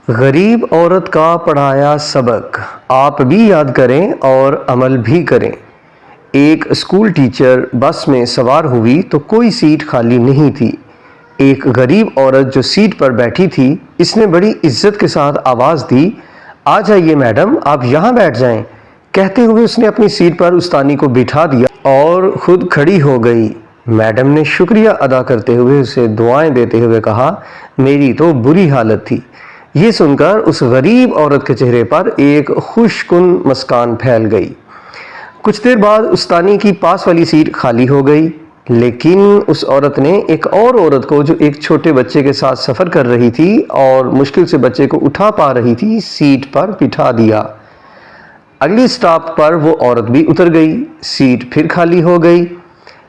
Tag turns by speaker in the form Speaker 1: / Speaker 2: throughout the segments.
Speaker 1: غریب عورت کا پڑھایا سبق آپ بھی یاد کریں اور عمل بھی کریں۔ ایک اسکول ٹیچر بس میں سوار ہوئی تو کوئی سیٹ خالی نہیں تھی۔ ایک غریب عورت جو سیٹ پر بیٹھی تھی، اس نے بڑی عزت کے ساتھ آواز دی، آ جائیے میڈم، آپ یہاں بیٹھ جائیں۔ کہتے ہوئے اس نے اپنی سیٹ پر استانی کو بٹھا دیا اور خود کھڑی ہو گئی۔ میڈم نے شکریہ ادا کرتے ہوئے اسے دعائیں دیتے ہوئے کہا، میری تو بری حالت تھی۔ یہ سن کر اس غریب عورت کے چہرے پر ایک خوش کن مسکان پھیل گئی۔ کچھ دیر بعد استانی کی پاس والی سیٹ خالی ہو گئی، لیکن اس عورت نے ایک اور عورت کو جو ایک چھوٹے بچے کے ساتھ سفر کر رہی تھی اور مشکل سے بچے کو اٹھا پا رہی تھی، سیٹ پر بٹھا دیا۔ اگلی سٹاپ پر وہ عورت بھی اتر گئی، سیٹ پھر خالی ہو گئی،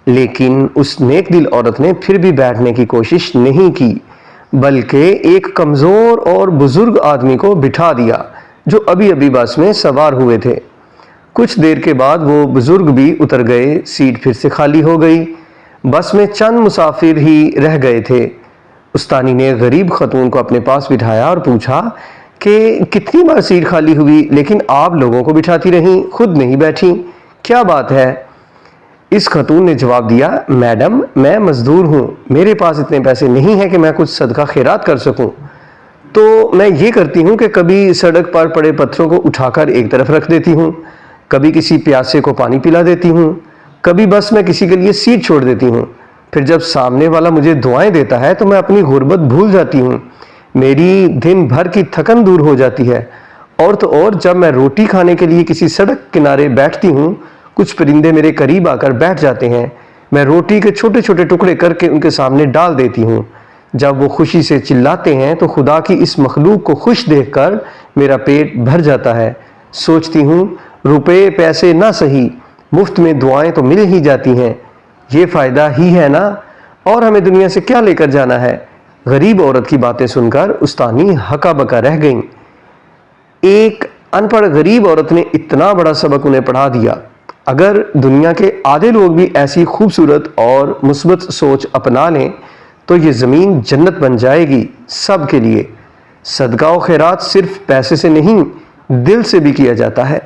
Speaker 1: لیکن اس نیک دل عورت نے پھر بھی بیٹھنے کی کوشش نہیں کی، بلکہ ایک کمزور اور بزرگ آدمی کو بٹھا دیا جو ابھی ابھی بس میں سوار ہوئے تھے۔ کچھ دیر کے بعد وہ بزرگ بھی اتر گئے، سیٹ پھر سے خالی ہو گئی، بس میں چند مسافر ہی رہ گئے تھے۔ استانی نے غریب خاتون کو اپنے پاس بٹھایا اور پوچھا کہ کتنی بار سیٹ خالی ہوئی لیکن آپ لوگوں کو بٹھاتی رہیں، خود نہیں بیٹھیں، کیا بات ہے؟ اس خاتون نے جواب دیا، میڈم میں مزدور ہوں، میرے پاس اتنے پیسے نہیں ہیں کہ میں کچھ صدقہ خیرات کر سکوں، تو میں یہ کرتی ہوں کہ کبھی سڑک پر پڑے پتھروں کو اٹھا کر ایک طرف رکھ دیتی ہوں، کبھی کسی پیاسے کو پانی پلا دیتی ہوں، کبھی بس میں کسی کے لیے سیٹ چھوڑ دیتی ہوں، پھر جب سامنے والا مجھے دعائیں دیتا ہے تو میں اپنی غربت بھول جاتی ہوں، میری دن بھر کی تھکن دور ہو جاتی ہے، اور تو اور جب میں روٹی کھانے کے لیے کسی سڑک کنارے بیٹھتی ہوں، کچھ پرندے میرے قریب آ کر بیٹھ جاتے ہیں، میں روٹی کے چھوٹے چھوٹے ٹکڑے کر کے ان کے سامنے ڈال دیتی ہوں، جب وہ خوشی سے چلاتے ہیں تو خدا کی اس مخلوق کو خوش دیکھ کر میرا پیٹ بھر جاتا ہے، سوچتی ہوں روپے پیسے نہ سہی، مفت میں دعائیں تو مل ہی جاتی ہیں، یہ فائدہ ہی ہے نا، اور ہمیں دنیا سے کیا لے کر جانا ہے؟ غریب عورت کی باتیں سن کر استانی ہکا بکا رہ گئیں۔ ایک ان پڑھ غریب عورت نے اتنا بڑا سبق انہیں پڑھا دیا۔ اگر دنیا کے آدھے لوگ بھی ایسی خوبصورت اور مثبت سوچ اپنا لیں تو یہ زمین جنت بن جائے گی سب کے لیے۔ صدقہ و خیرات صرف پیسے سے نہیں، دل سے بھی کیا جاتا ہے۔